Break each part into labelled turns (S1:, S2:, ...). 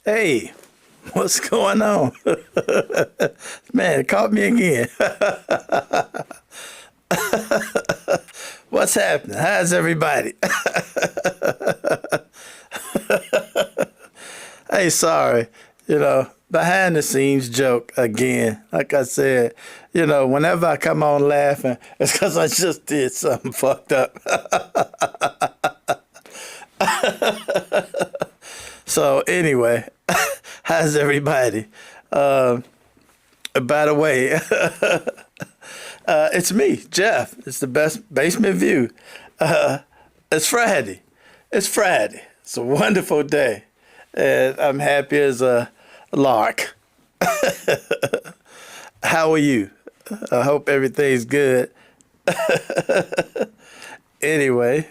S1: Hey, what's going on? Man, it caught me again. What's happening? How's everybody? Hey, sorry. Behind the scenes joke again. Like I said, whenever I come on laughing, it's because I just did something fucked up. So anyway, how's everybody? By the way, it's me, Jeff. It's the best basement view. It's Friday. It's Friday. It's a wonderful day, and I'm happy as a lark. How are you? I hope everything's good. Anyway,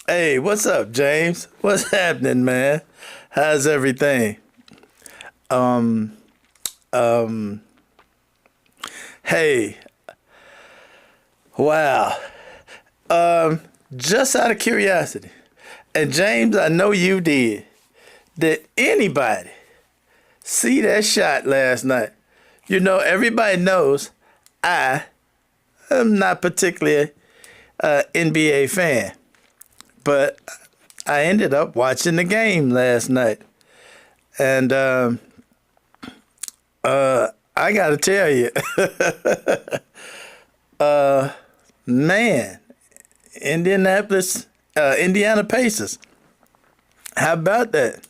S1: hey, what's up, James? What's happening, man? How's everything? Hey, wow. Just out of curiosity, and James, I know you did. Did anybody see that shot last night? Everybody knows I am not particularly an NBA fan, but I ended up watching the game last night. And I got to tell you, man, Indiana Pacers. How about that?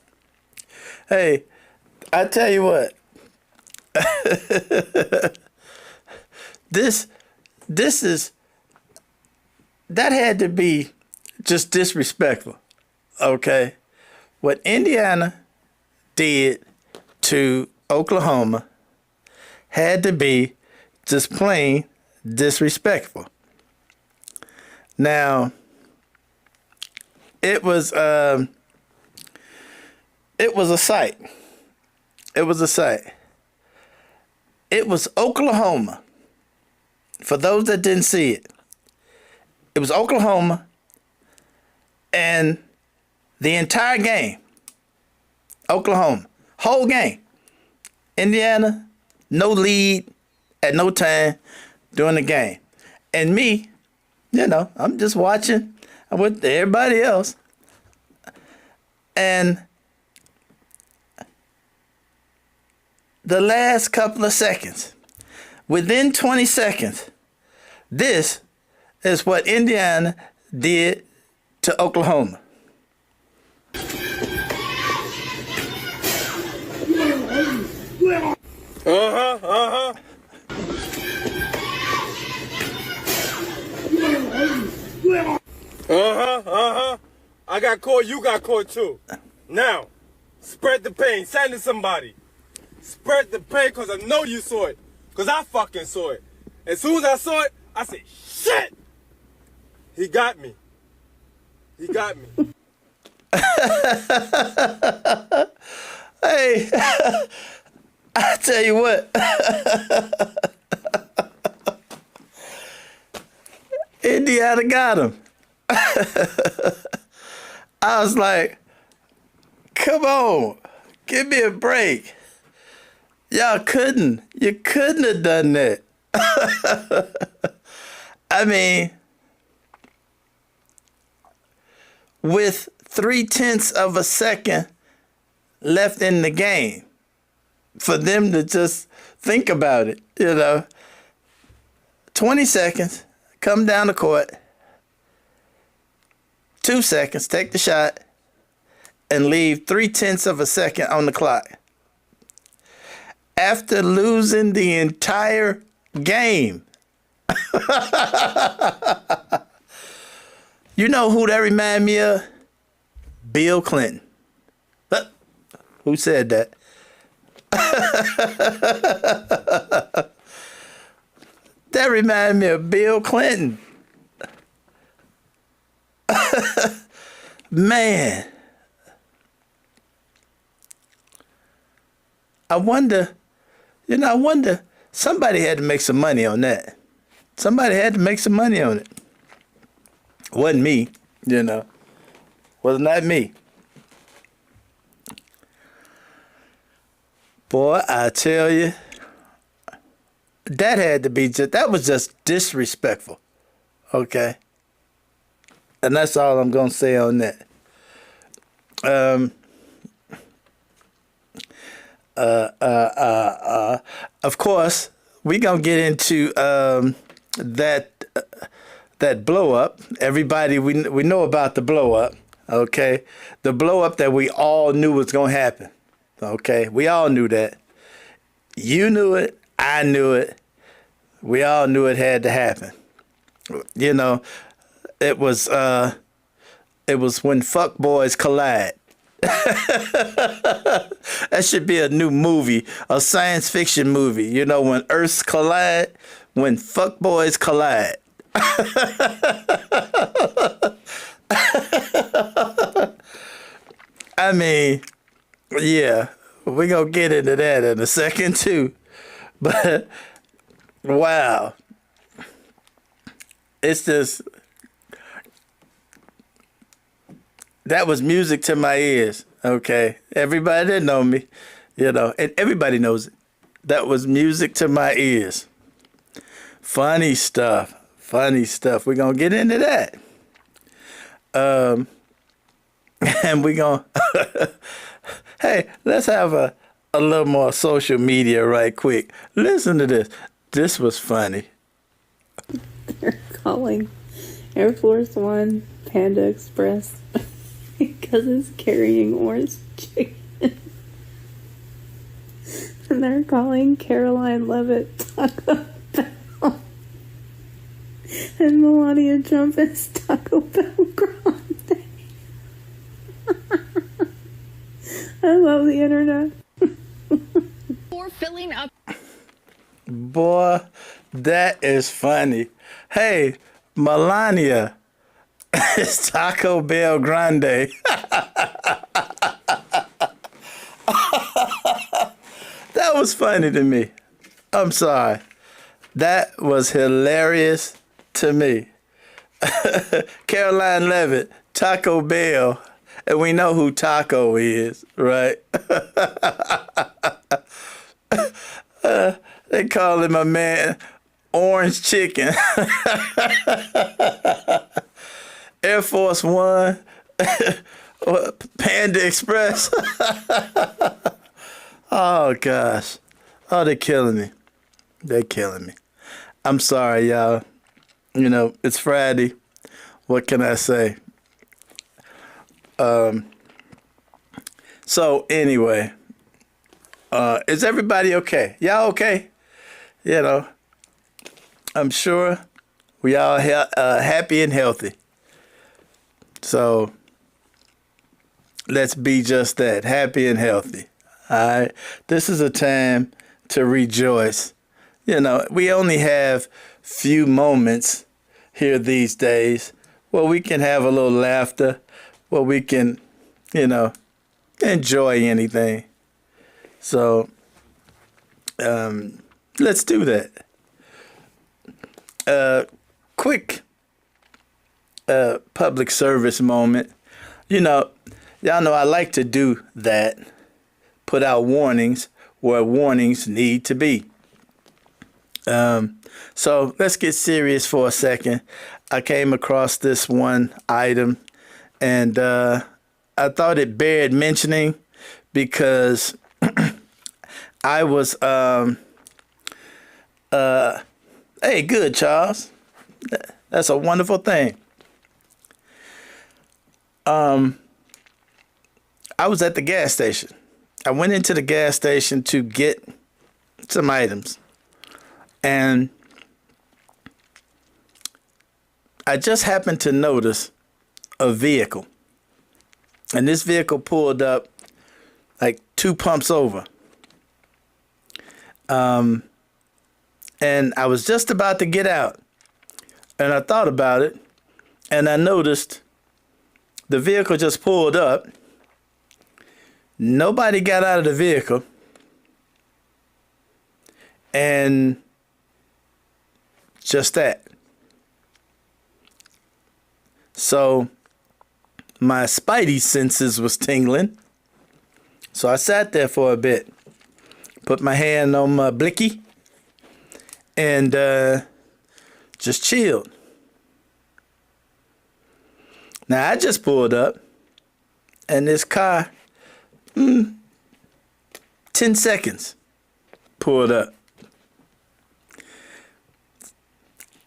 S1: Hey, I tell you what. This is, that had to be just disrespectful, okay? What Indiana did to Oklahoma had to be just plain disrespectful. Now, it was a sight. It was a sight. It was Oklahoma. For those that didn't see it, it was Oklahoma, and the entire game, Oklahoma, whole game, Indiana, no lead at no time during the game. And me, I'm just watching with everybody else. And the last couple of seconds, within 20 seconds, this is what Indiana did to Oklahoma.
S2: I got caught, you got caught too. Now, spread the pain, send it to somebody. Spread the pain because I know you saw it. Because I fucking saw it. As soon as I saw it, I said, shit! He got me. He got me.
S1: Hey, I tell you what. Indiana got him. I was like, come on, give me a break. You couldn't have done that. I mean, with 0.3 of a second left in the game, for them to just think about it, 20 seconds, come down the court, 2 seconds, take the shot, and leave 0.3 of a second on the clock. After losing the entire game. You know who that remind me of? Bill Clinton. Who said that? That remind me of Bill Clinton. Man. I wonder, somebody had to make some money on that. Somebody had to make some money on it. Wasn't me, Was not me. Boy, I tell you, that had to be that was just disrespectful. Okay. And that's all I'm going to say on that. Of course, we going to get into that blow up. Everybody, we know about the blow up. Okay. The blow up that we all knew was going to happen. Okay. We all knew that. You knew it. I knew it. We all knew it had to happen. You know, it was when fuck boys collide. That should be a new movie, a science fiction movie. You know, when Earths collide, when fuck boys collide. I mean, yeah, we're going to get into that in a second too. But wow. It's just, that was music to my ears. Okay. Everybody that know me, you know, and everybody knows it. That was music to my ears. Funny stuff. Funny stuff. We're going to get into that. And we're going to, hey, let's have a little more social media right quick. Listen to this. This was funny.
S3: They're calling Air Force One Panda Express because it's carrying orange chicken. And they're calling Caroline Levitt Taco Bell. And Melania Trump is Taco Bell Grande. I love the internet.
S4: For filling up.
S1: Boy, that is funny. Hey, Melania, it's Taco Bell Grande. That was funny to me. I'm sorry. That was hilarious to me. Caroline Levitt, Taco Bell, and we know who Taco is, right? They call him a man orange chicken. Air Force One, Panda Express. Oh gosh. Oh, they're killing me. They're killing me. I'm sorry, y'all. You know, it's Friday. What can I say? So anyway, is everybody okay? Y'all okay? You know, I'm sure we all happy and healthy. So let's be just that, happy and healthy. All right. This is a time to rejoice. You know, we only have few moments here these days where we can have a little laughter, where we can, you know, enjoy anything. So let's do that. Quick public service moment. You know, y'all know I like to do that. Put out warnings where warnings need to be. So let's get serious for a second. I came across this one item and I thought it bared mentioning because I was, hey, good, Charles. That's a wonderful thing. I was at the gas station. I went into the gas station to get some items. And I just happened to notice a vehicle. And this vehicle pulled up like 2 pumps over. And I was just about to get out. And I thought about it. And I noticed the vehicle just pulled up. Nobody got out of the vehicle. And just that. So my spidey senses was tingling. So I sat there for a bit. put my hand on my blicky, and just chilled. Now, I just pulled up, and this car, 10 seconds, pulled up.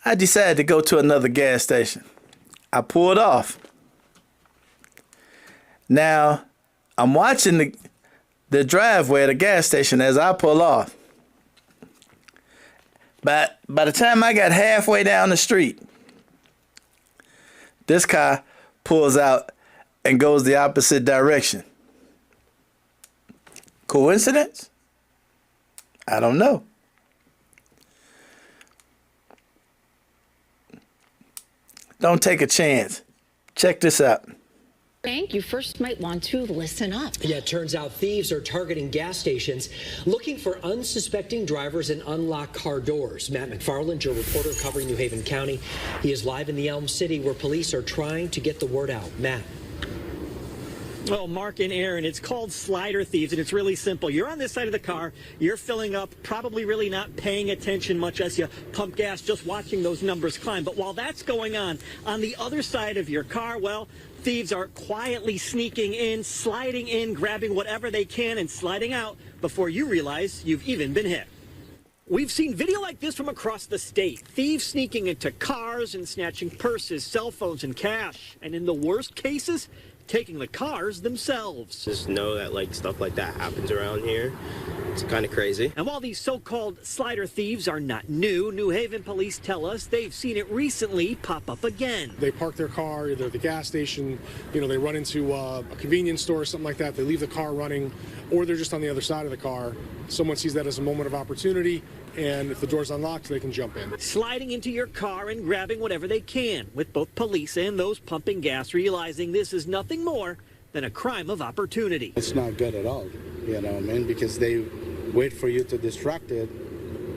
S1: I decided to go to another gas station. I pulled off. Now, I'm watching the driveway at the gas station as I pull off. But by the time I got halfway down the street, this car pulls out and goes the opposite direction. Coincidence? I don't know. Don't take a chance. Check this out.
S4: You first might want to listen up.
S5: Yeah, it turns out thieves are targeting gas stations looking for unsuspecting drivers and unlocked car doors. Matt McFarland, your reporter covering New Haven County. He is live in the Elm City where police are trying to get the word out. Matt.
S6: Well, Mark and Aaron, it's called slider thieves, and it's really simple. You're on this side of the car, you're filling up, probably really not paying attention much as you pump gas, just watching those numbers climb. But while that's going on the other side of your car, well, thieves are quietly sneaking in, sliding in, grabbing whatever they can, and sliding out before you realize you've even been hit. We've seen video like this from across the state. Thieves sneaking into cars and snatching purses, cell phones, and cash. And in the worst cases, taking the cars themselves.
S7: Just know that stuff like that happens around here. It's kind of crazy.
S6: And while these so-called slider thieves are not new, New Haven police tell us they've seen it recently pop up again.
S8: They park their car either at the gas station, they run into a convenience store or something like that. They leave the car running, or they're just on the other side of the car. Someone sees that as a moment of opportunity, and if the door's unlocked, they can jump in.
S6: Sliding into your car and grabbing whatever they can, with both police and those pumping gas realizing this is nothing more than a crime of opportunity.
S9: It's not good at all, because they wait for you to distract it,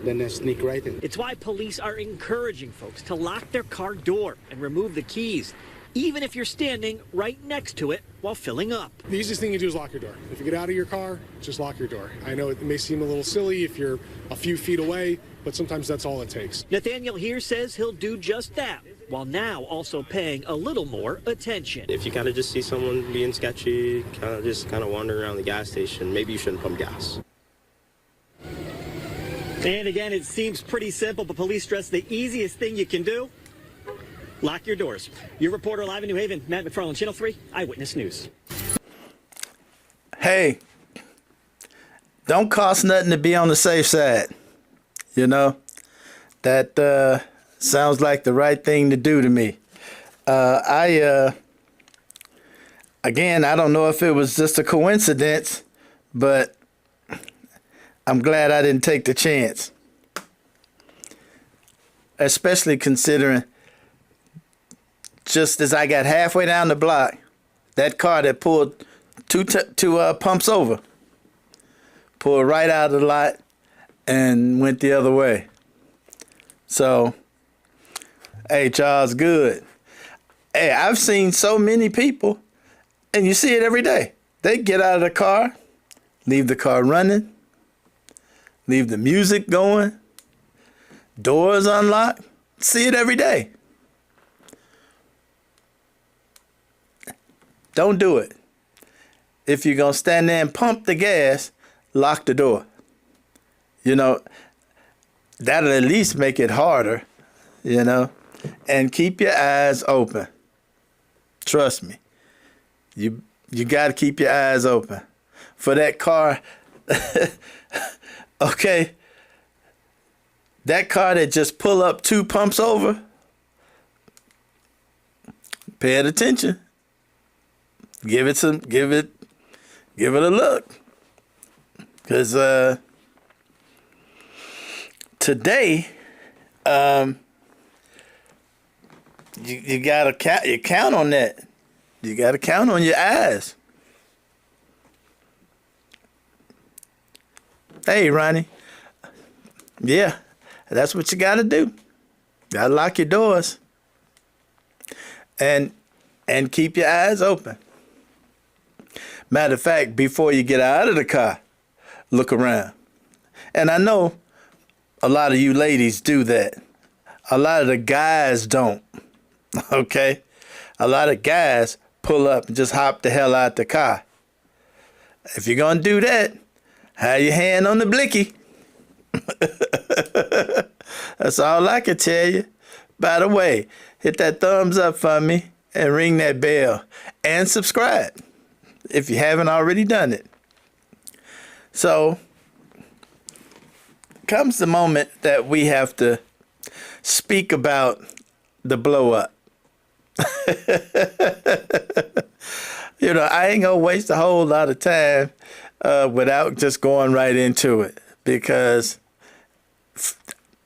S9: then they sneak right in.
S6: It's why police are encouraging folks to lock their car door and remove the keys, even if you're standing right next to it while filling up.
S8: The easiest thing you do is lock your door. If you get out of your car, just lock your door. I know it may seem a little silly if you're a few feet away, but sometimes that's all it takes.
S6: Nathaniel here says he'll do just that, while now also paying a little more attention.
S7: If you kind of just see someone being sketchy, kind of wandering around the gas station, maybe you shouldn't pump gas.
S6: And again, it seems pretty simple, but police stress the easiest thing you can do: lock your doors. Your reporter live in New Haven, Matt McFarland, Channel 3 Eyewitness News.
S1: Hey, don't cost nothing to be on the safe side. That sounds like the right thing to do to me. Again, I don't know if it was just a coincidence, but I'm glad I didn't take the chance. Especially considering just as I got halfway down the block, that car that pulled two pumps over pulled right out of the lot and went the other way. So, hey, Charles, good. Hey, I've seen so many people, and you see it every day. They get out of the car, leave the car running, leave the music going, doors unlocked. See it every day. Don't do it. If you're going to stand there and pump the gas, lock the door. That'll at least make it harder, and keep your eyes open. Trust me. You got to keep your eyes open for that car. Okay. That car that just pull up 2 pumps over, pay it attention. Give it a look. Because today, you gotta count on that. You gotta count on your eyes. Hey, Ronnie. Yeah, that's what you gotta do. Gotta lock your doors. And keep your eyes open. Matter of fact, before you get out of the car, look around. And I know a lot of you ladies do that. A lot of the guys don't. Okay? A lot of guys pull up and just hop the hell out the car. If you're going to do that, have your hand on the blicky. That's all I can tell you. By the way, hit that thumbs up for me and ring that bell. And subscribe if you haven't already done it. So, comes the moment that we have to speak about the blow up. You know, I ain't gonna waste a whole lot of time without just going right into it, because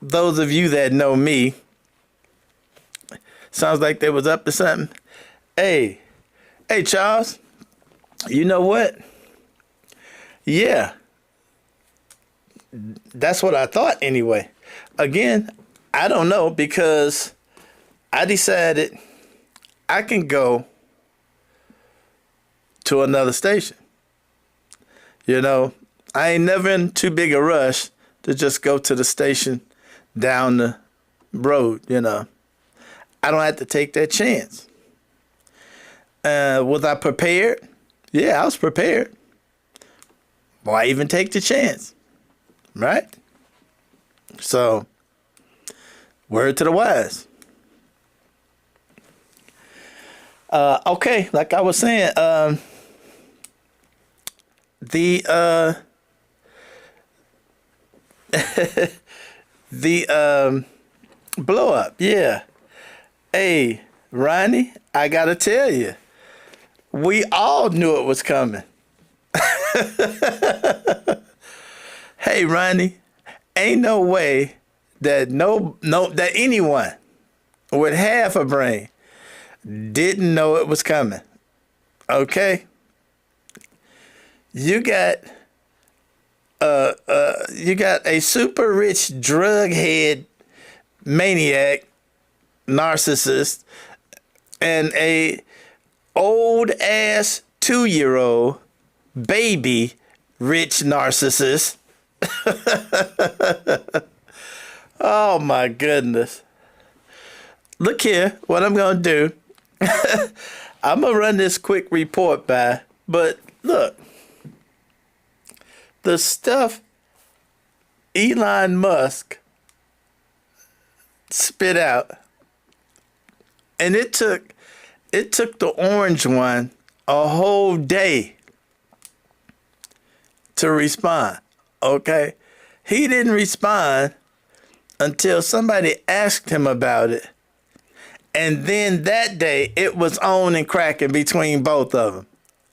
S1: those of you that know me, sounds like they was up to something. Hey, Charles, you know what? Yeah, that's what I thought anyway. Again, I don't know, because I decided I can go to another station. You know, I ain't never in too big a rush to just go to the station down the road, you know. I don't have to take that chance. Was I prepared? Yeah, I was prepared. Why even take the chance? Right? So, word to the wise. Okay, like I was saying, the blow up, yeah. Hey, Ronnie, I gotta tell you, we all knew it was coming. Hey, Ronnie, ain't no way that that anyone with half a brain didn't know it was coming. Okay? You got a super rich drug head maniac narcissist and a old ass 2-year-old baby rich narcissist. Oh my goodness. Look here, what I'm gonna do. I'm gonna run this quick report by, but look, the stuff Elon Musk spit out, and it took the orange one a whole day to respond. Okay, he didn't respond until somebody asked him about it. And then that day, it was on and cracking between both of them.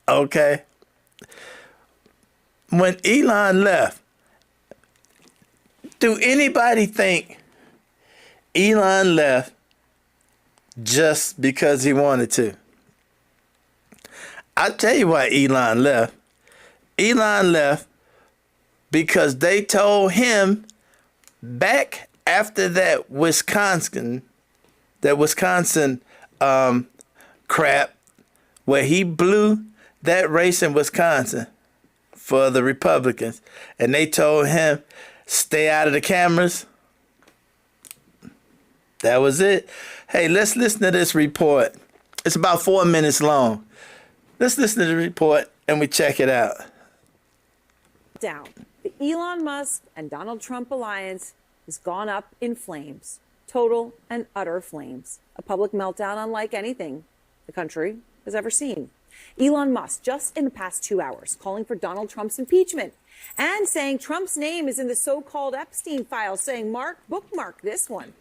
S1: Okay? When Elon left, do anybody think Elon left just because he wanted to? I'll tell you why Elon left. Elon left because they told him back after that Wisconsin crap where he blew that race in Wisconsin for the Republicans, and they told him, stay out of the cameras. That was it. Hey, let's listen to this report. It's about 4 minutes long. Let's listen to the report and we check it out.
S10: Down. The Elon Musk and Donald Trump alliance has gone up in flames. Total and utter flames. A public meltdown unlike anything the country has ever seen. Elon Musk, just in the past 2 hours, calling for Donald Trump's impeachment and saying Trump's name is in the so-called Epstein files, saying, bookmark this one.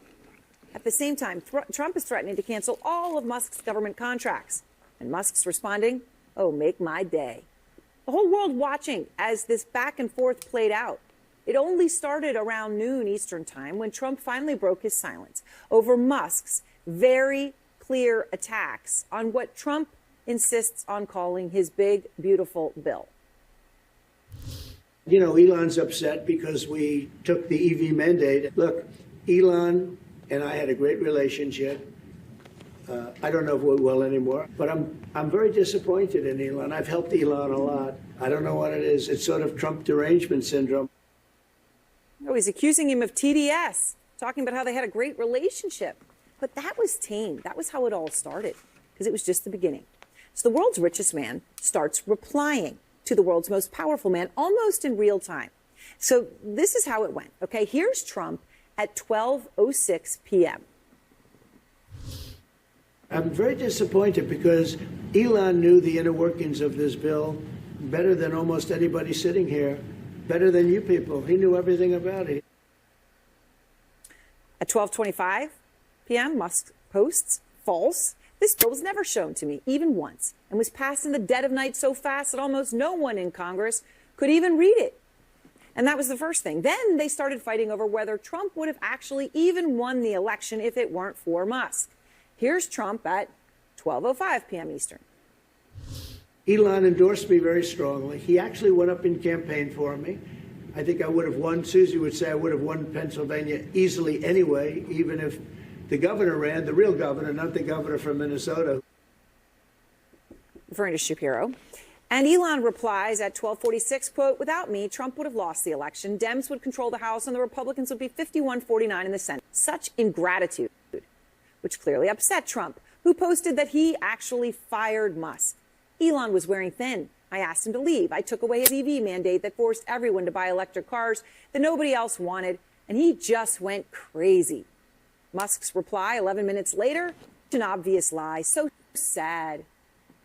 S10: At the same time, Trump is threatening to cancel all of Musk's government contracts. And Musk's responding, oh, make my day. The whole world watching as this back and forth played out. It only started around noon Eastern time when Trump finally broke his silence over Musk's very clear attacks on what Trump insists on calling his big, beautiful bill.
S11: You know, Elon's upset because we took the EV mandate. Look, Elon and I had a great relationship. I don't know if we will anymore, but I'm very disappointed in Elon. I've helped Elon a lot. I don't know what it is. It's sort of Trump derangement syndrome.
S10: Oh, he's accusing him of TDS, talking about how they had a great relationship. But that was tame. That was how it all started, because it was just the beginning. So the world's richest man starts replying to the world's most powerful man almost in real time. So this is how it went. Okay, here's Trump at 12:06 p.m.
S11: I'm very disappointed because Elon knew the inner workings of this bill better than almost anybody sitting here, better than you people. He knew everything about it.
S10: At 12:25 p.m., Musk posts, false. This bill was never shown to me, even once, and was passed in the dead of night so fast that almost no one in Congress could even read it. And that was the first thing. Then they started fighting over whether Trump would have actually even won the election if it weren't for Musk. Here's Trump at 12:05 p.m. Eastern.
S11: Elon endorsed me very strongly. He actually went up in campaign for me. I think I would have won. Susie would say I would have won Pennsylvania easily anyway, even if the governor ran, the real governor, not the governor from Minnesota.
S10: Referring to Shapiro. And Elon replies at 12:46, quote, without me, Trump would have lost the election. Dems would control the House and the Republicans would be 51-49 in the Senate. Such ingratitude, which clearly upset Trump, who posted that he actually fired Musk. Elon was wearing thin. I asked him to leave. I took away his EV mandate that forced everyone to buy electric cars that nobody else wanted, and he just went crazy. Musk's reply 11 minutes later, an obvious lie. So sad.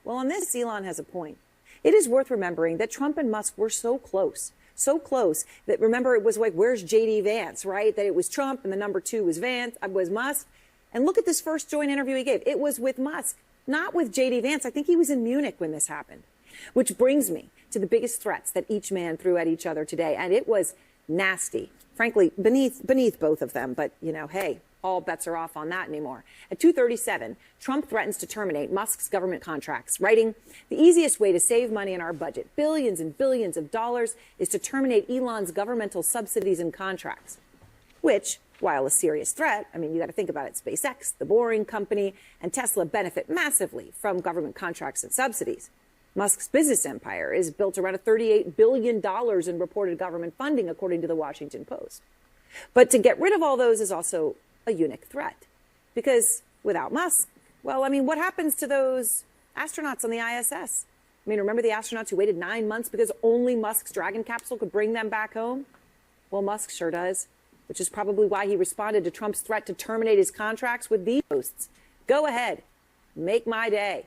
S10: Well, on this, Elon has a point. It is worth remembering that Trump and Musk were so close that, remember, it was like, where's J.D. Vance, right? That it was Trump and the number two was Musk. And look at this first joint interview he gave. It was with Musk, not with J.D. Vance. I think he was in Munich when this happened. Which brings me to the biggest threats that each man threw at each other today. And it was nasty, frankly, beneath both of them. But, hey, all bets are off on that anymore. At 2:37, Trump threatens to terminate Musk's government contracts, writing, the easiest way to save money in our budget, billions and billions of dollars, is to terminate Elon's governmental subsidies and contracts. Which, while a serious threat, you got to think about it, SpaceX, the Boring Company, and Tesla benefit massively from government contracts and subsidies. Musk's business empire is built around $38 billion in reported government funding, according to the Washington Post. But to get rid of all those is also a unique threat. Because without Musk, what happens to those astronauts on the ISS? Remember the astronauts who waited 9 months because only Musk's Dragon capsule could bring them back home? Well, Musk sure does, which is probably why he responded to Trump's threat to terminate his contracts with these posts. Go ahead, make my day.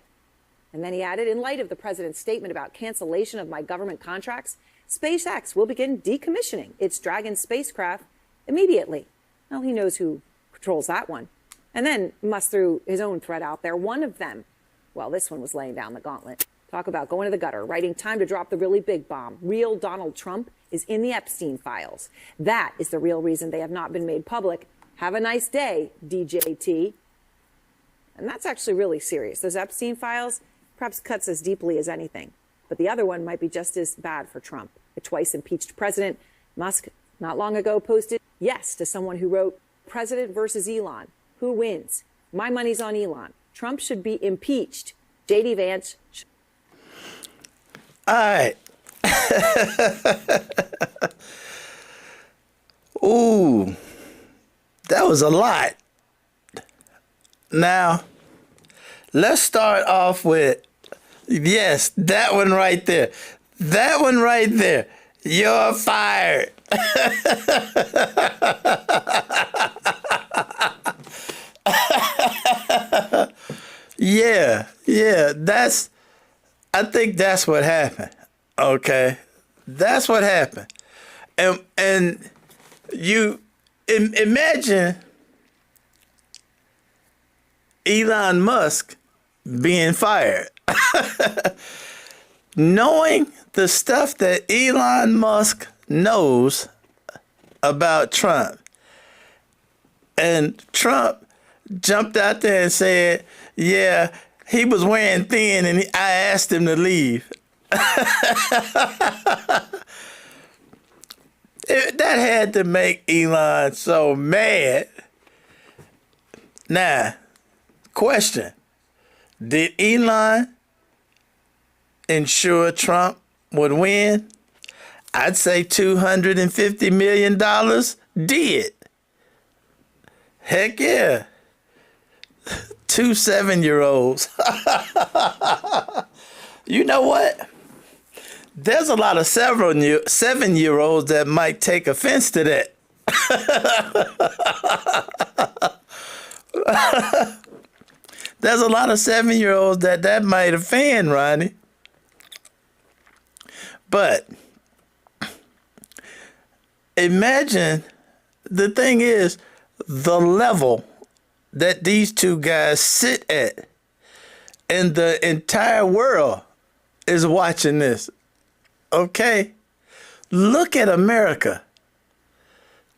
S10: And then he added, in light of the president's statement about cancellation of my government contracts, SpaceX will begin decommissioning its Dragon spacecraft immediately. Well, he knows who controls that one. And then Musk threw his own threat out there. One of them, this one was laying down the gauntlet. Talk about going to the gutter, writing time to drop the really big bomb. Real Donald Trump is in the Epstein files. That is the real reason they have not been made public. Have a nice day, DJT. And that's actually really serious. Those Epstein files perhaps cuts as deeply as anything. But the other one might be just as bad for Trump. A twice impeached president, Musk, not long ago, posted yes to someone who wrote, President versus Elon. Who wins? My money's on Elon. Trump should be impeached. J.D. Vance.
S1: All right. Ooh, that was a lot. Now, let's start off with, yes, that one right there. That one right there. You're fired. Yeah, I think that's what happened. Okay, that's what happened. And you imagine Elon Musk being fired. Knowing the stuff that Elon Musk knows about Trump. And Trump jumped out there and said, yeah, he was wearing thin and I asked him to leave. That had to make Elon so mad. Now, question. Did Elon ensure Trump would win? I'd say $250 million did. Heck yeah. 2 7-year-olds. You know what? There's a lot of 7-year-olds that might take offense to that. There's a lot of 7-year-olds that might offend, Ronnie. But imagine, the thing is, the level that these two guys sit at, and the entire world is watching this. Okay? Look at America.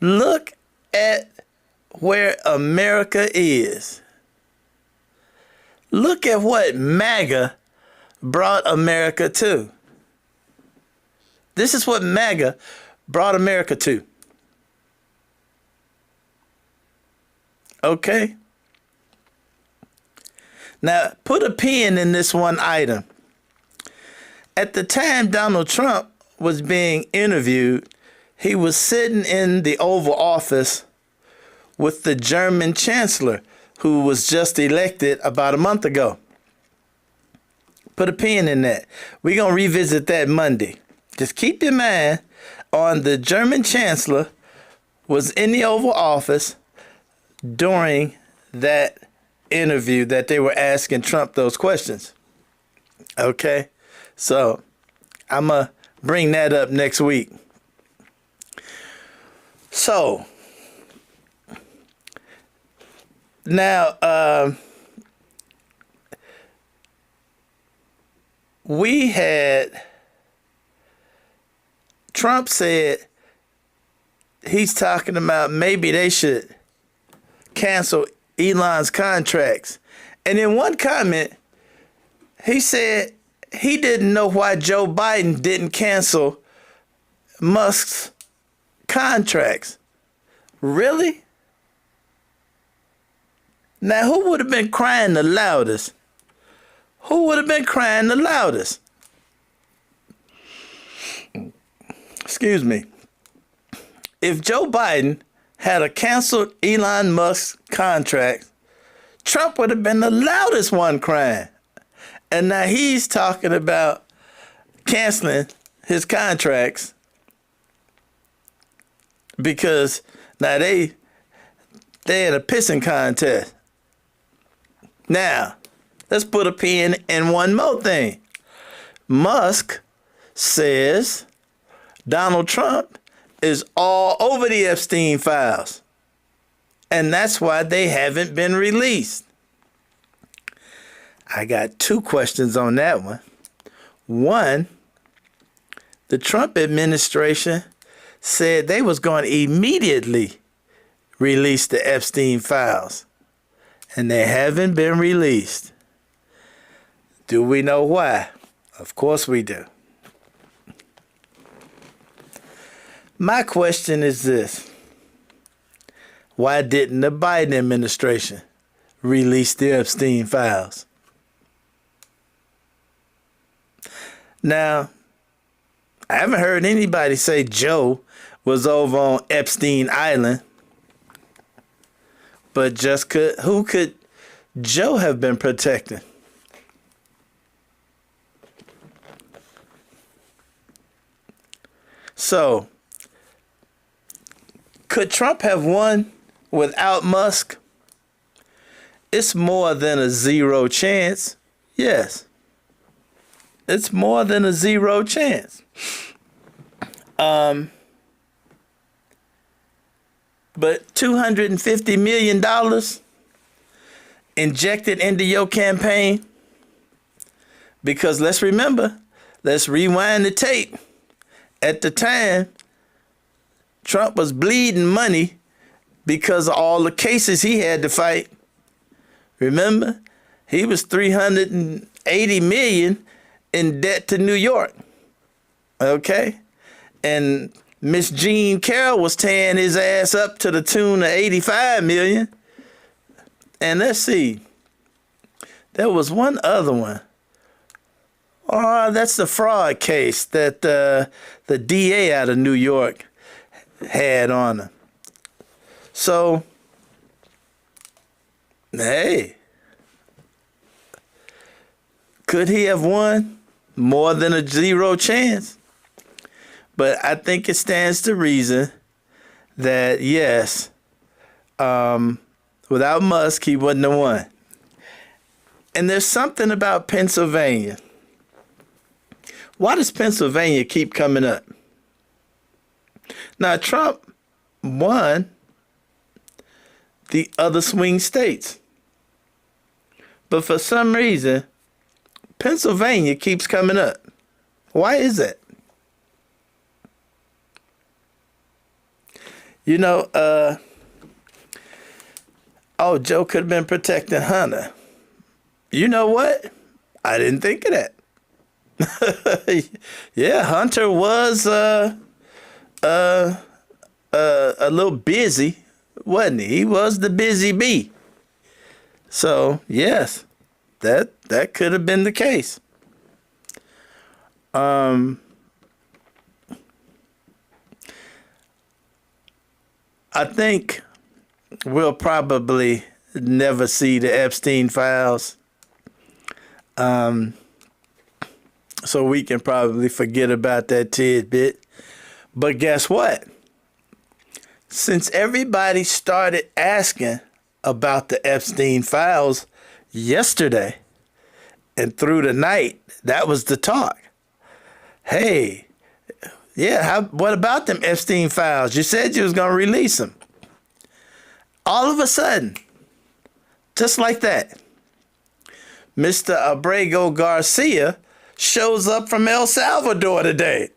S1: Look at where America is. Look at what MAGA brought America to. This is what MAGA brought America to. Okay? Now, put a pin in this one item. At the time Donald Trump was being interviewed, he was sitting in the Oval Office with the German Chancellor, who was just elected about a month ago. Put a pin in that. We're going to revisit that Monday. Just keep your mind on the German Chancellor was in the Oval Office during that interview that they were asking Trump those questions. Okay? So, I'm going to bring that up next week. So, now, we had, Trump said he's talking about maybe they should cancel Elon's contracts. And in one comment, he said he didn't know why Joe Biden didn't cancel Musk's contracts. Really? Now, who would have been crying the loudest? Who would have been crying the loudest? Excuse me. If Joe Biden had a canceled Elon Musk contract, Trump would have been the loudest one crying. And now he's talking about canceling his contracts because now they had a pissing contest. Now, let's put a pin in one more thing. Musk says Donald Trump is all over the Epstein files. And that's why they haven't been released. I got 2 questions on that one. One, the Trump administration said they was going to immediately release the Epstein files. And they haven't been released. Do we know why? Of course we do. My question is this. Why didn't the Biden administration release the Epstein files? Now, I haven't heard anybody say Joe was over on Epstein Island. But who could Joe have been protecting? So, could Trump have won without Musk? It's more than a 0 chance. Yes. It's more than a 0 chance. But $250 million injected into your campaign, because let's remember, let's rewind the tape. At the time, Trump was bleeding money because of all the cases he had to fight. Remember, he was $380 million in debt to New York. Okay? And Miss Jean Carroll was tearing his ass up to the tune of $85 million. And let's see. There was one other one. Oh, that's the fraud case that the DA out of New York had on him. So, hey, could he have won? More than a zero chance. But I think it stands to reason that, yes, without Musk, he wouldn't have won. And there's something about Pennsylvania. Why does Pennsylvania keep coming up? Now, Trump won the other swing states. But for some reason, Pennsylvania keeps coming up. Why is that? You know, Joe could have been protecting Hunter. You know what? I didn't think of that. Yeah, Hunter was a little busy, wasn't he? He was the busy bee. So, yes, that could have been the case. I think we'll probably never see the Epstein files. So we can probably forget about that tidbit. But guess what? Since everybody started asking about the Epstein files yesterday and through the night, that was the talk. Hey, yeah, what about them Epstein files? You said you was going to release them. All of a sudden, just like that, Mr. Abrego Garcia shows up from El Salvador today.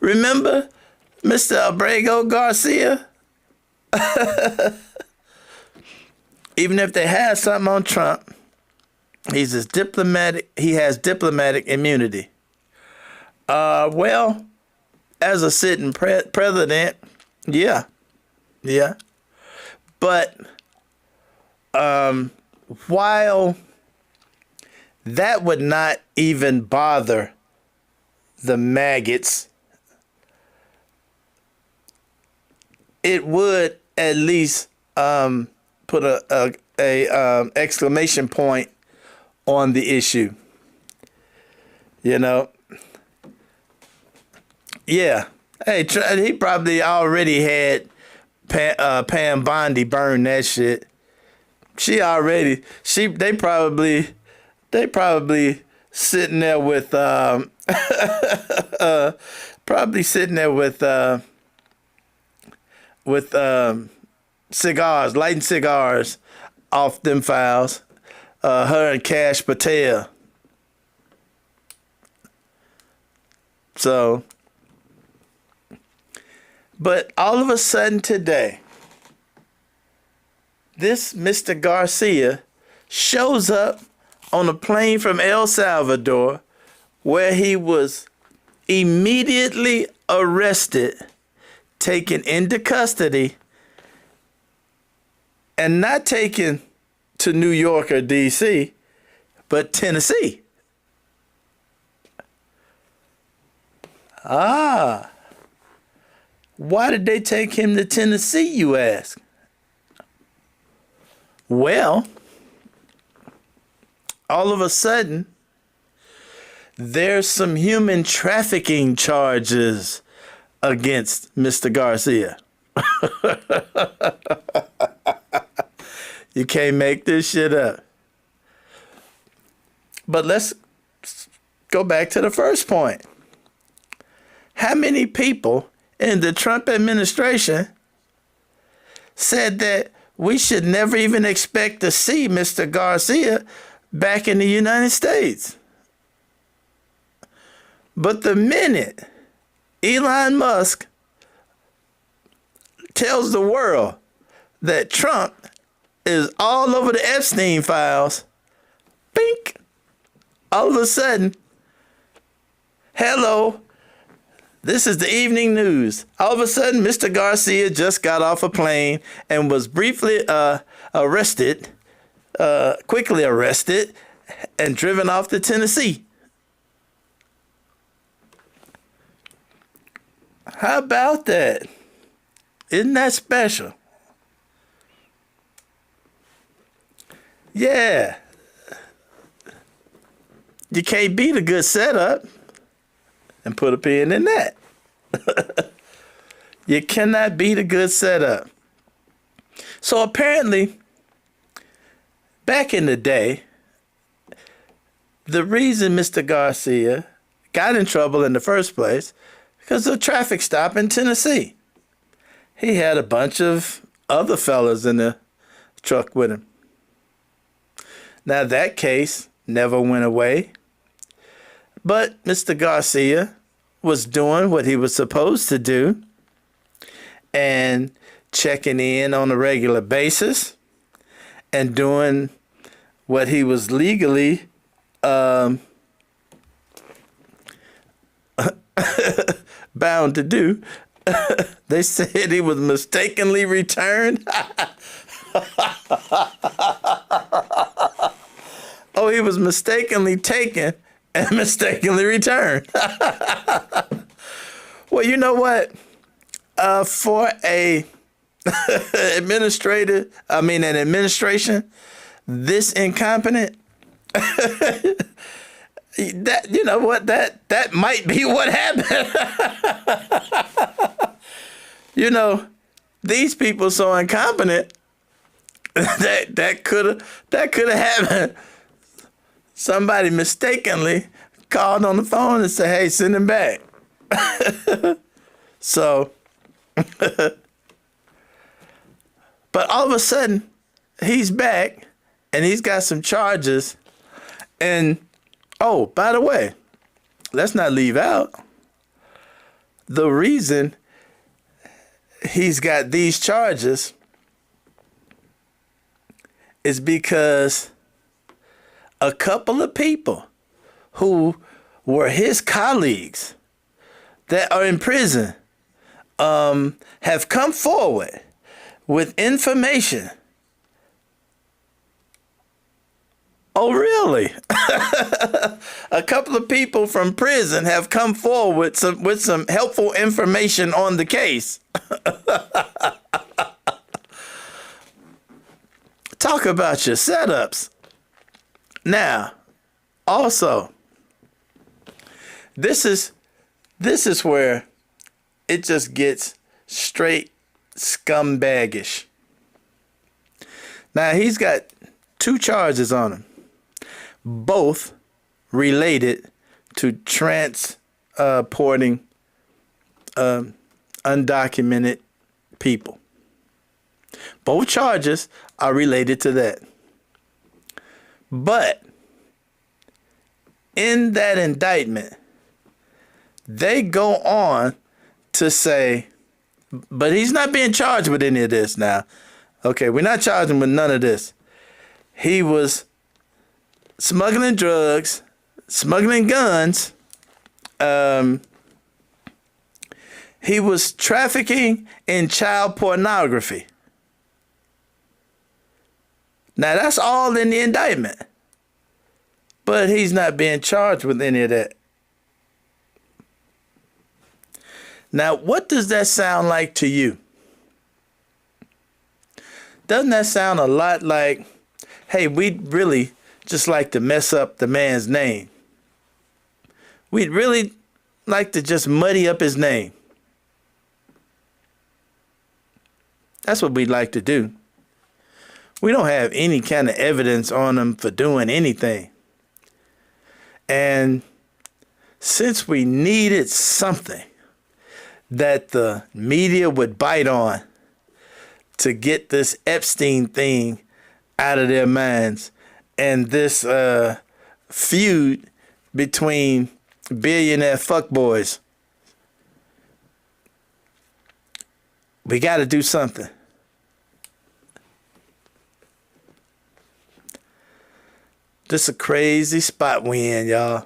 S1: Remember Mr. Abrego Garcia? Even if they had something on Trump, he has diplomatic immunity. Well, as a sitting president, yeah. But while that would not even bother the maggots, it would at least put a exclamation point on the issue. You know? Yeah. Hey, he probably already had Pam Bondi burn that shit. They probably sitting there with cigars, lighting cigars off them files. Her and Cash Patel. So, but all of a sudden today, this Mr. Garcia shows up on a plane from El Salvador where he was immediately arrested, taken into custody, and not taken to New York or D.C., but Tennessee. Why did they take him to Tennessee, you ask? Well, all of a sudden, there's some human trafficking charges against Mr. Garcia. You can't make this shit up. But let's go back to the first point. How many people in the Trump administration said that we should never even expect to see Mr. Garcia back in the United States? But the minute Elon Musk tells the world that Trump is all over the Epstein files, bink, all of a sudden, hello, this is the evening news. All of a sudden, Mr. Garcia just got off a plane and was briefly arrested quickly arrested and driven off to Tennessee. How about that? Isn't that special? Yeah. You can't beat a good setup, and put a pin in that. You cannot beat a good setup. So apparently, back in the day, the reason Mr. Garcia got in trouble in the first place because of a traffic stop in Tennessee. He had a bunch of other fellas in the truck with him. Now that case never went away, but Mr. Garcia was doing what he was supposed to do and checking in on a regular basis and doing what he was legally bound to do. They said he was mistakenly returned. Oh, he was mistakenly taken and mistakenly returned. Well, you know what? For an administration this incompetent, that, you know what, that might be what happened. You know, these people so incompetent that could have happened. Somebody mistakenly called on the phone and said, "Hey, send him back." So, but all of a sudden, he's back and he's got some charges. And, oh, by the way, let's not leave out the reason he's got these charges is because a couple of people who were his colleagues that are in prison have come forward with information. Oh, really? A couple of people from prison have come forward with some helpful information on the case. Talk about your setups. Now, also, this is where it just gets straight scumbaggish. Now, he's got 2 charges on him, both related to transporting undocumented people. Both charges are related to that. But in that indictment, they go on to say, but he's not being charged with any of this now. Okay, we're not charging him with none of this. He was smuggling drugs, smuggling guns. He was trafficking in child pornography. Now, that's all in the indictment. But he's not being charged with any of that. Now, what does that sound like to you? Doesn't that sound a lot like, hey, we'd really just like to mess up the man's name? We'd really like to just muddy up his name. That's what we'd like to do. We don't have any kind of evidence on him for doing anything. And since we needed something that the media would bite on to get this Epstein thing out of their minds and this feud between billionaire fuckboys, we got to do something. This is a crazy spot we in, y'all.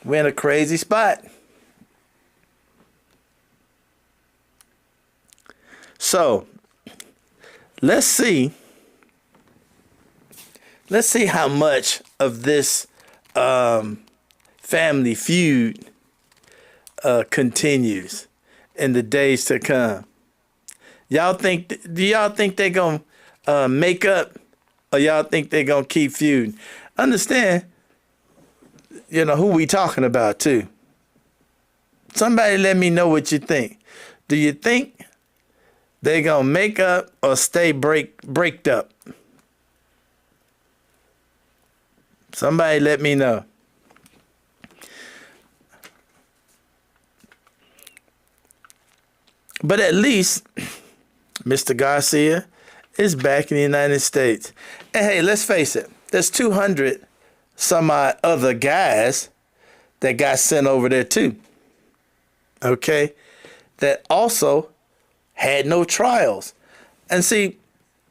S1: We're in a crazy spot. So, let's see let's see how much of this family feud continues in the days to come. Do y'all think they're going to make up, or y'all think they're going to keep feuding? Understand, who we talking about too. Somebody let me know what you think. Do you think they're going to make up or stay breaked up? Somebody let me know. But at least Mr. Garcia is back in the United States. And hey, let's face it, there's 200 some odd other guys that got sent over there too. Okay? That also had no trials. And see,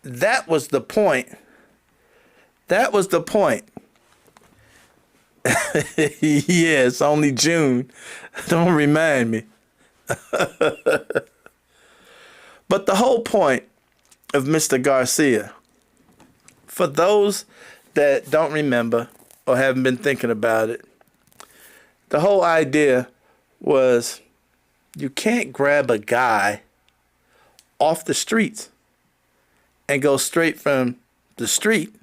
S1: that was the point. That was the point. Yeah, it's only June. Don't remind me. But the whole point of Mr. Garcia, for those that don't remember or haven't been thinking about it, the whole idea was you can't grab a guy off the streets and go straight from the street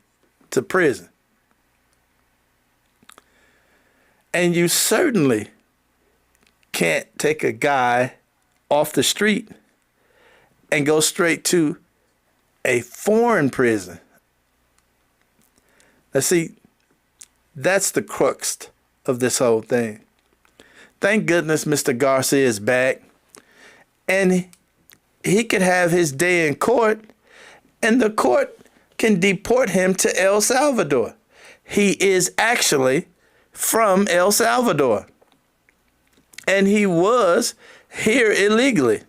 S1: to prison. And you certainly can't take a guy off the street and go straight to a foreign prison. Now see, that's the crux of this whole thing. Thank goodness Mr. Garcia is back, and he could have his day in court, and the court can deport him to El Salvador. He is actually from El Salvador, and he was here illegally.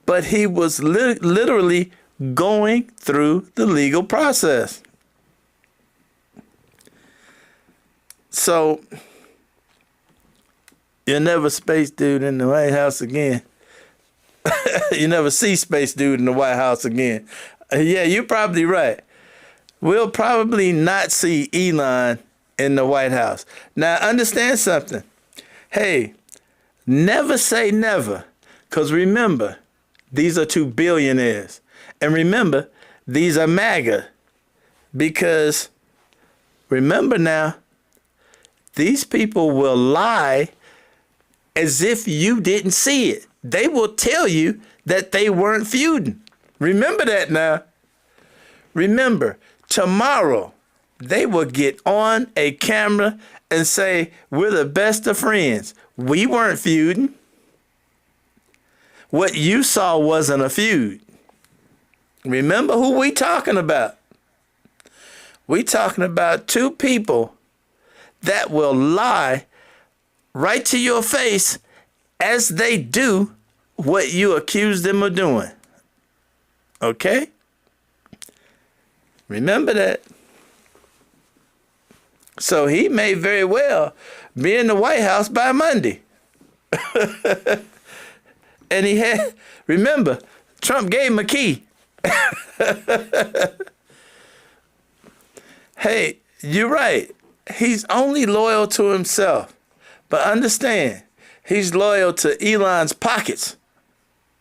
S1: But he was literally going through the legal process. So, you'll never Space Dude in the White House again. You never see Space Dude in the White House again. Yeah, you're probably right. We'll probably not see Elon in the White House. Now, understand something. Hey, never say never. Because remember, these are two billionaires. And remember, these are MAGA. Because, remember now, these people will lie as if you didn't see it. They will tell you that they weren't feuding. Remember that now. Remember, tomorrow, they will get on a camera and say, we're the best of friends. We weren't feuding. What you saw wasn't a feud. Remember who we talking about. We talking about two people that will lie right to your face as they do what you accuse them of doing. Okay? Remember that. So he may very well be in the White House by Monday. And he had, remember, Trump gave him a key. Hey, you're right. He's only loyal to himself. But understand, he's loyal to Elon's pockets.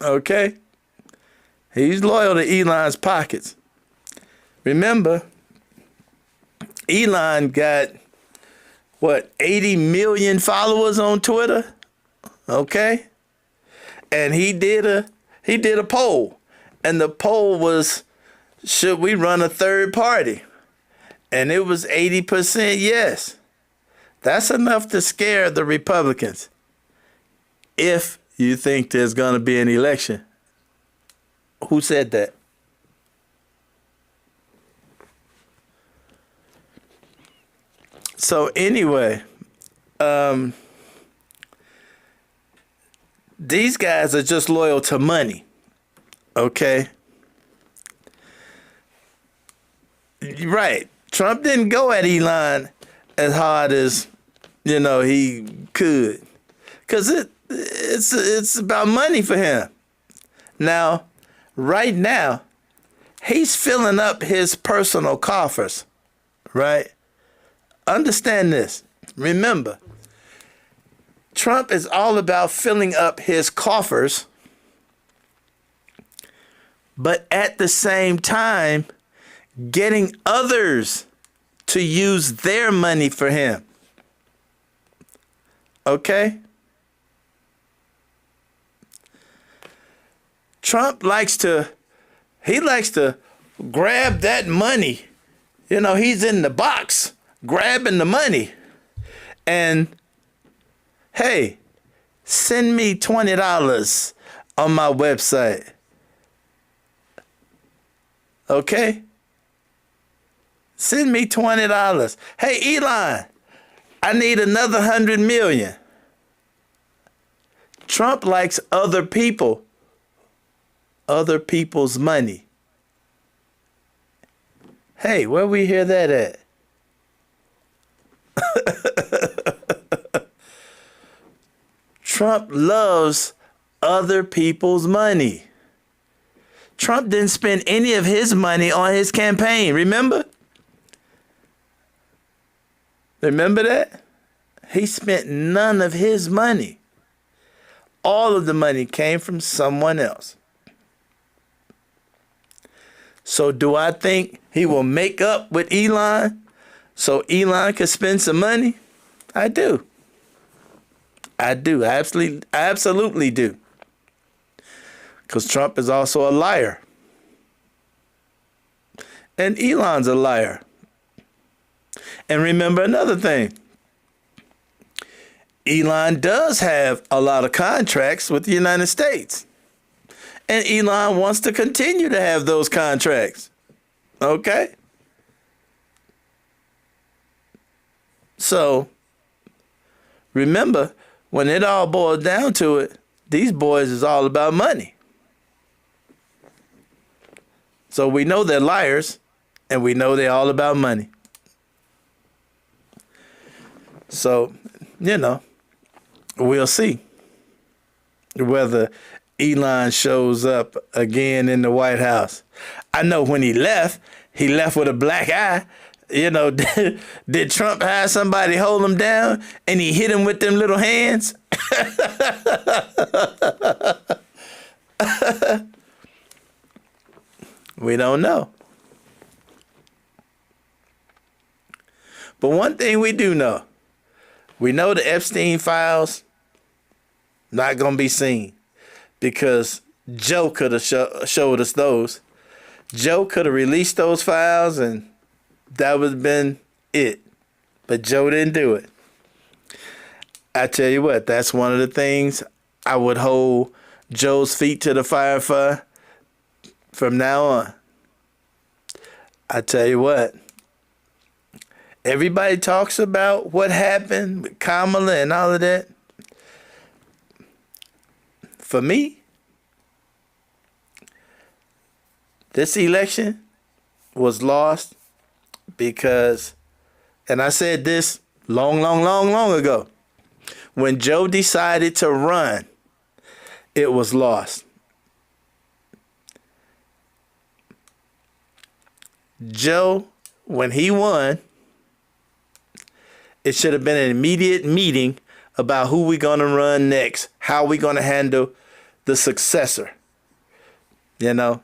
S1: Okay? He's loyal to Elon's pockets. Remember, Elon got, 80 million followers on Twitter? Okay? And he did a poll. And the poll was, should we run a third party? And it was 80% yes. That's enough to scare the Republicans if you think there's going to be an election. Who said that? So anyway, these guys are just loyal to money. Okay? Right. Trump didn't go at Elon as hard as, he could. Because it's about money for him. Now, right now, He's filling up his personal coffers, right? Understand this. Remember, Trump is all about filling up his coffers, but at the same time, getting others to use their money for him. Okay? Trump likes to grab that money. You know, he's in the box grabbing the money. And hey, send me $20 on my website. Okay? Send me $20. Hey, Elon, I need another 100 million. Trump likes other people's money. Hey, where we hear that at? Trump loves other people's money. Trump didn't spend any of his money on his campaign, remember? Remember that? He spent none of his money. All of the money came from someone else. So do I think he will make up with Elon so Elon can spend some money? I do. I absolutely do. Because Trump is also a liar. And Elon's a liar. And remember another thing. Elon does have a lot of contracts with the United States. And Elon wants to continue to have those contracts. Okay? So, remember, when it all boils down to it, these boys is all about money. So we know they're liars, and we know they're all about money. So, you know, we'll see whether Elon shows up again in the White House. I know when he left with a black eye. You know, did Trump have somebody hold him down and he hit him with them little hands? We don't know. But one thing we do know, we know the Epstein files not going to be seen because Joe could have showed us those. Joe could have released those files and that would have been it. But Joe didn't do it. I tell you what, that's one of the things I would hold Joe's feet to the fire for from now on. I tell you what, everybody talks about what happened with Kamala and all of that. For me, this election was lost because, and I said this long ago, when Joe decided to run, it was lost. Joe, when he won, it should have been an immediate meeting about who we're going to run next, how we're going to handle the successor. You know,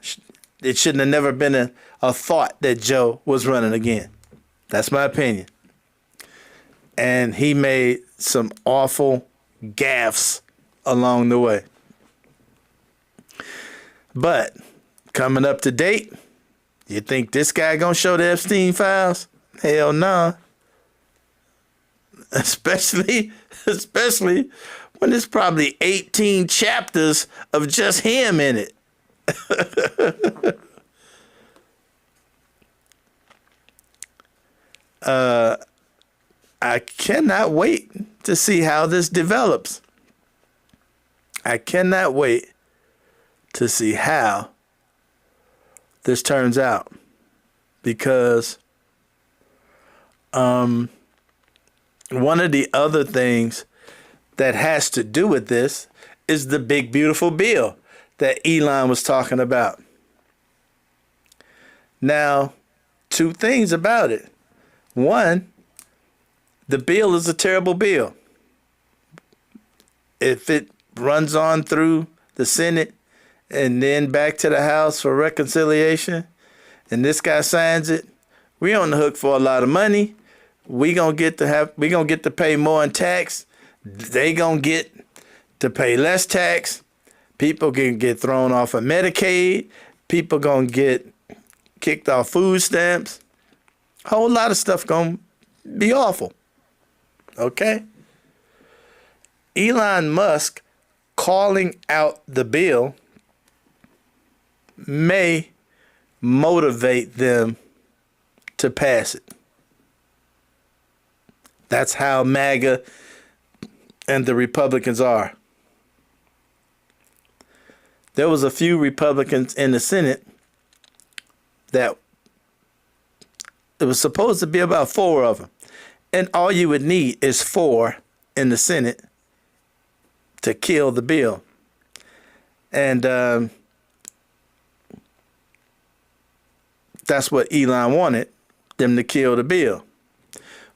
S1: it shouldn't have never been a thought that Joe was running again. That's my opinion. And he made some awful gaffes along the way. But coming up to date, you think this guy gonna show the Epstein files? Hell no. Especially when there's probably 18 chapters of just him in it. I cannot wait to see how this develops. I cannot wait to see how this turns out, because one of the other things that has to do with this is the big beautiful bill that Elon was talking about. Now, two things about it. One, the bill is a terrible bill. If it runs on through the Senate and then back to the House for reconciliation, and this guy signs it, we on the hook for a lot of money. We gonna get to pay more in tax. They gonna get to pay less tax. People can get thrown off of Medicaid. People gonna get kicked off food stamps. A whole lot of stuff gonna be awful. Okay? Elon Musk calling out the bill may motivate them to pass it. That's how MAGA and the Republicans are. There was a few Republicans in the Senate that it was supposed to be about 4 of them. And all you would need is 4 in the Senate to kill the bill. And that's what Elon wanted, them to kill the bill.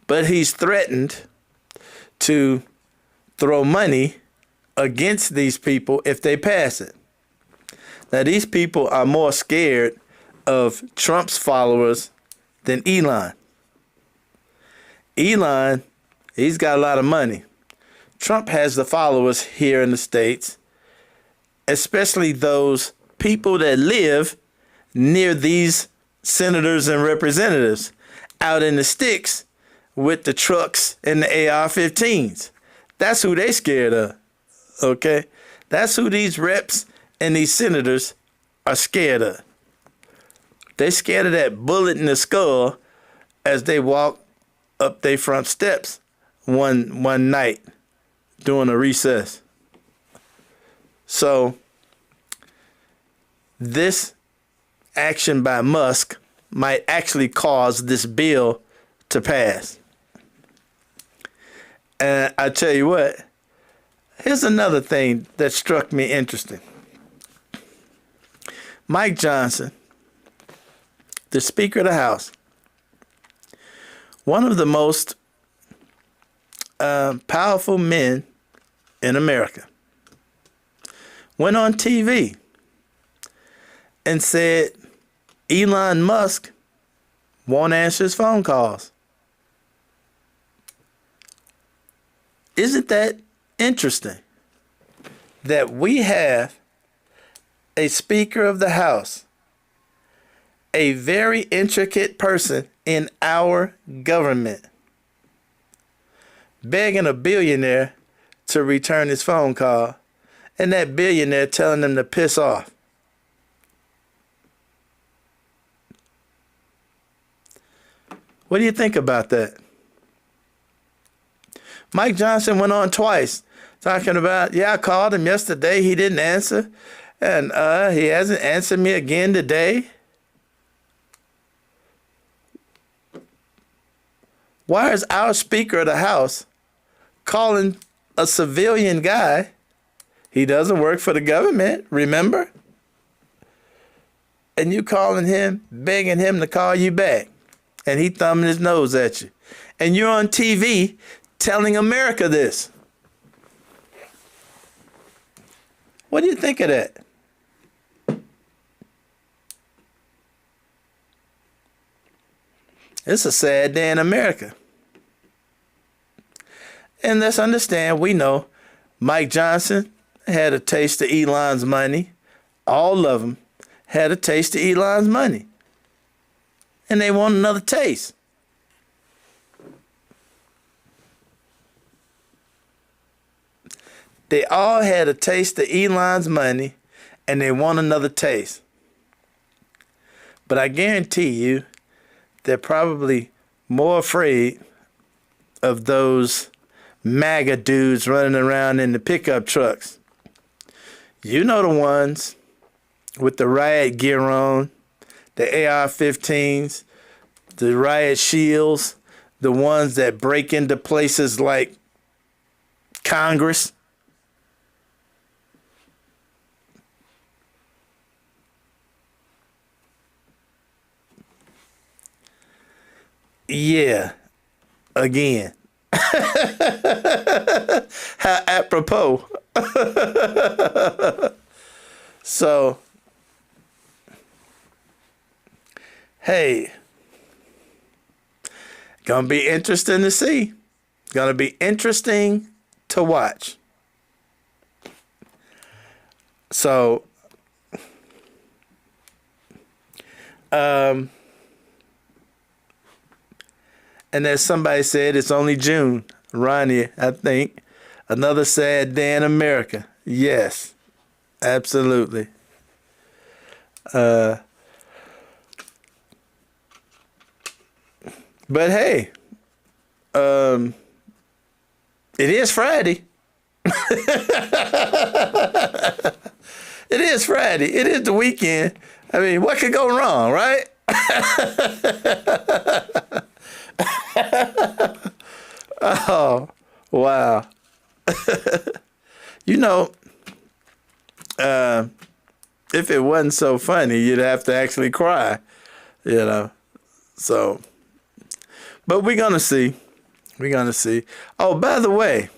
S1: But he's threatened to throw money against these people if they pass it. Now, these people are more scared of Trump's followers than Elon. Elon, he's got a lot of money. Trump has the followers here in the States, especially those people that live near these senators and representatives out in the sticks with the trucks and the AR-15s. That's who they scared of, okay? That's who these reps and these senators are scared of. They scared of that bullet in the skull as they walk up their front steps one night during a recess. So this action by Musk might actually cause this bill to pass. And I tell you what, here's another thing that struck me interesting. Mike Johnson, the Speaker of the House, one of the most powerful men in America, went on TV and said Elon Musk won't answer his phone calls. Isn't that interesting that we have a Speaker of the House, a very intricate person in our government, begging a billionaire to return his phone call, and that billionaire telling them to piss off? What do you think about that? Mike Johnson went on twice talking about, yeah, I called him yesterday, he didn't answer, and he hasn't answered me again today. Why is our Speaker of the House calling a civilian guy? He doesn't work for the government, remember? And you calling him, begging him to call you back. And he thumbing his nose at you. And you're on TV telling America this. What do you think of that? It's a sad day in America. And let's understand, we know Mike Johnson had a taste of Elon's money. All of them had a taste of Elon's money. And they want another taste. They all had a taste of Elon's money, and they want another taste. But I guarantee you, they're probably more afraid of those MAGA dudes running around in the pickup trucks. You know the ones with the riot gear on, the AR-15s, the riot shields, the ones that break into places like Congress. Yeah, again. How apropos. So, hey, gonna be interesting to see. Gonna be interesting to watch. So, and as somebody said, it's only June. Ronnie, I think. Another sad day in America. Yes, absolutely. But hey, it is Friday. It is Friday. It is the weekend. I mean, what could go wrong, right? Oh, wow. You know, if it wasn't so funny, you'd have to actually cry, you know. So, but we're going to see. We're going to see. Oh, by the way,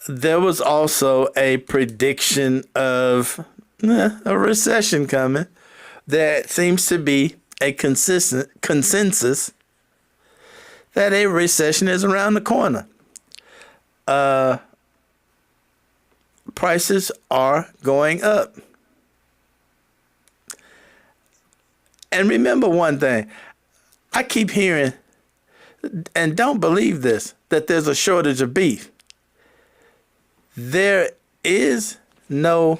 S1: there was also a prediction of a recession coming. That seems to be a consensus that a recession is around the corner. Prices are going up. And remember one thing, I keep hearing, and don't believe this, that there's a shortage of beef. There is no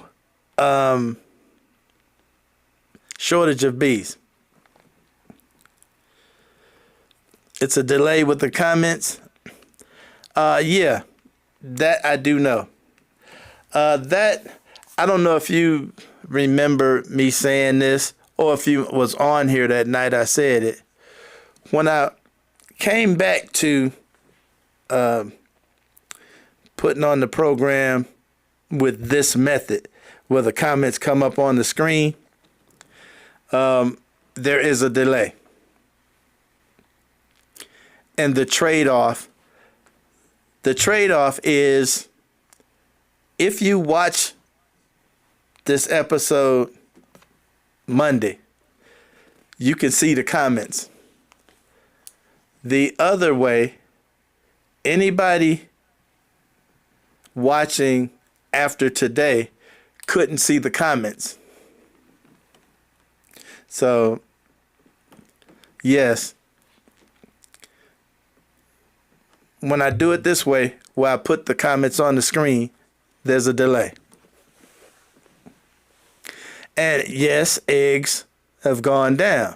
S1: shortage of beef. It's a delay with the comments. Yeah, that I do know. That, I don't know if you remember me saying this or if you was on here that night I said it. When I came back to putting on the program with this method, where the comments come up on the screen, there is a delay. And the trade-off is, if you watch this episode Monday, you can see the comments. The other way, anybody watching after today couldn't see the comments. So, yes, when I do it this way, where I put the comments on the screen, there's a delay. And yes, eggs have gone down.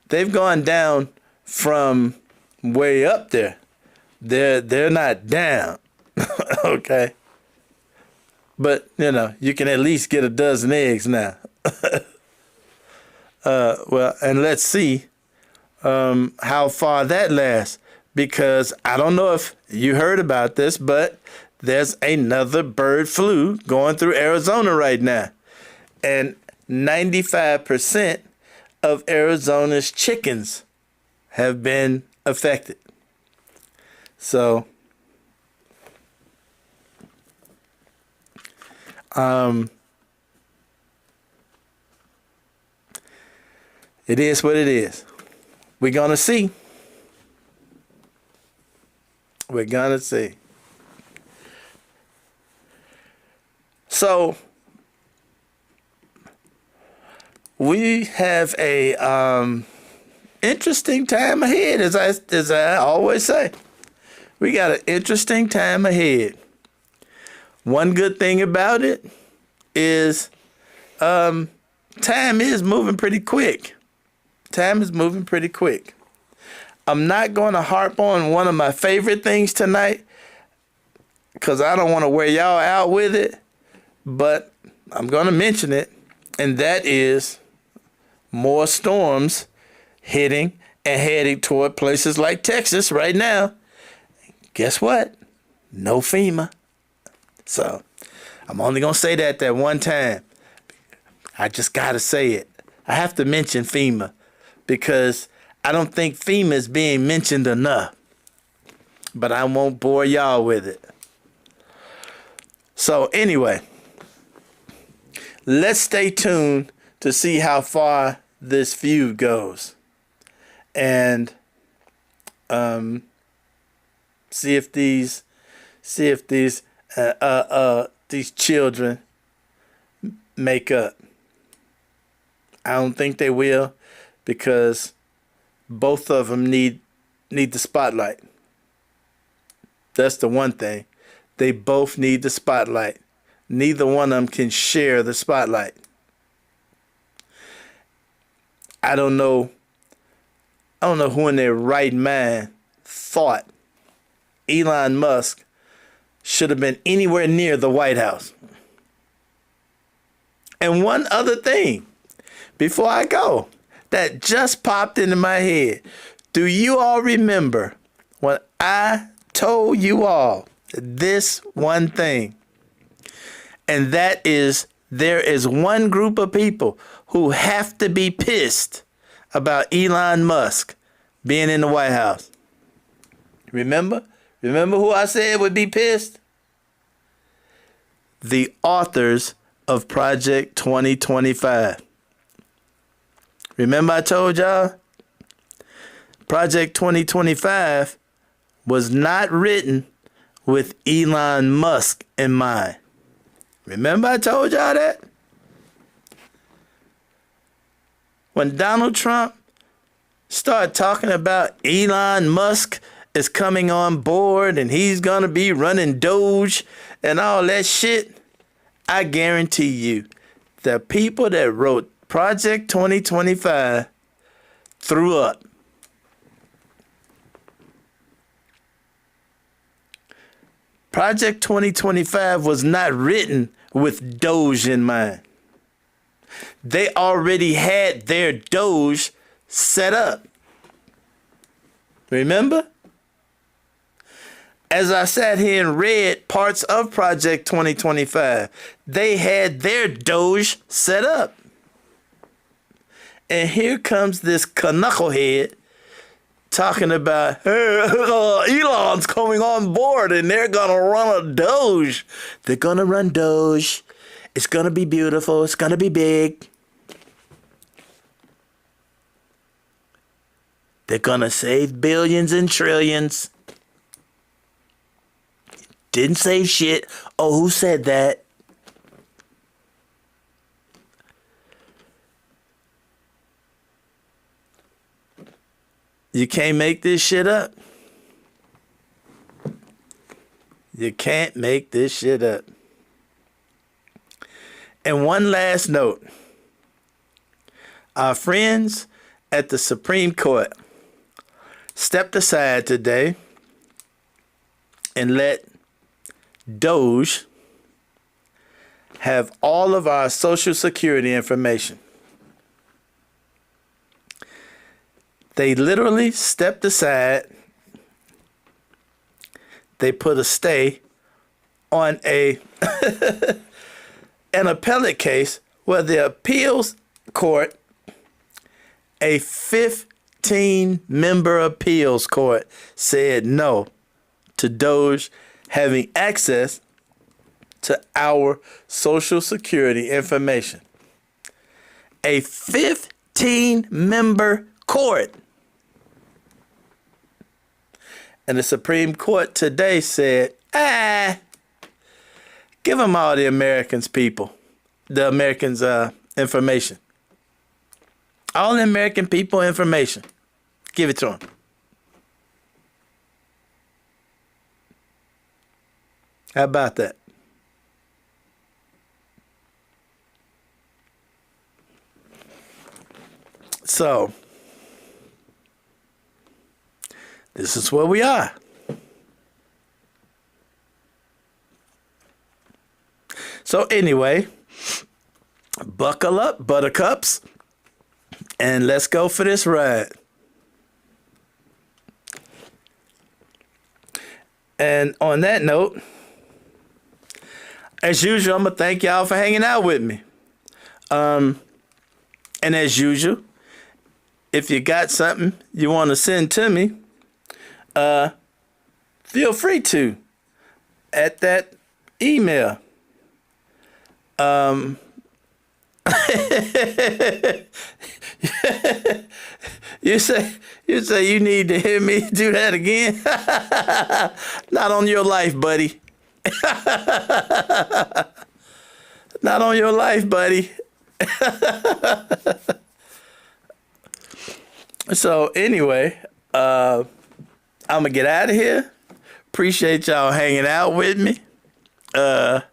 S1: They've gone down from way up there. They're not down. Okay. But, you know, you can at least get a dozen eggs now. Well, and let's see how far that lasts. Because I don't know if you heard about this, but there's another bird flu going through Arizona right now. And 95% of Arizona's chickens have been affected. So, it is what it is. We're going to see. We're going to see. So, we have a interesting time ahead, as I always say. We got an interesting time ahead. One good thing about it is time is moving pretty quick. Time is moving pretty quick. I'm not going to harp on one of my favorite things tonight because I don't want to wear y'all out with it, but I'm going to mention it, and that is more storms hitting and heading toward places like Texas right now. Guess what? No FEMA. So I'm only going to say that one time. I just got to say it. I have to mention FEMA because I don't think FEMA is being mentioned enough. But I won't bore y'all with it. So anyway, let's stay tuned to see how far this feud goes. And see if these children make up. I don't think they will, because both of them need the spotlight. That's the one thing. They both need the spotlight. Neither one of them can share the spotlight. I don't know who in their right mind thought Elon Musk should have been anywhere near the White House. And one other thing, before I go, that just popped into my head. Do you all remember when I told you all this one thing? And that is, there is one group of people who have to be pissed about Elon Musk being in the White House. Remember? Remember who I said would be pissed? The authors of Project 2025. Remember I told y'all? Project 2025 was not written with Elon Musk in mind. Remember I told y'all that? When Donald Trump started talking about Elon Musk is coming on board and he's going to be running Doge and all that shit, I guarantee you the people that wrote Project 2025 threw up. Project 2025 was not written with Doge in mind. They already had their Doge set up. Remember? As I sat here and read parts of Project 2025, they had their Doge set up. And here comes this knucklehead talking about, hey, Elon's coming on board and they're going to run a Doge. They're going to run Doge. It's going to be beautiful. It's going to be big. They're going to save billions and trillions. Didn't save shit. Oh, who said that? You can't make this shit up. You can't make this shit up. And one last note. Our friends at the Supreme Court stepped aside today and let Doge have all of our Social Security information. They literally stepped aside. They put a stay on an appellate case where the appeals court, a 15-member appeals court, said no to Doge having access to our Social Security information. A 15-member court. And the Supreme Court today said, give them all the Americans' information. All the American people information. Give it to them. How about that? So, this is where we are. So anyway, buckle up, buttercups, and let's go for this ride. And on that note, as usual, I'm going to thank y'all for hanging out with me. And as usual, if you got something you want to send to me, feel free to at that email. You say you need to hear me do that again? Not on your life, buddy. Not on your life, buddy. So anyway, I'm gonna get out of here. Appreciate y'all hanging out with me. I'll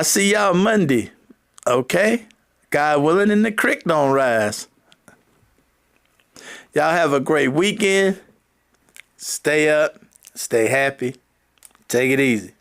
S1: see y'all Monday. Okay? God willing and the creek don't rise. Y'all have a great weekend. Stay up. Stay happy. Take it easy.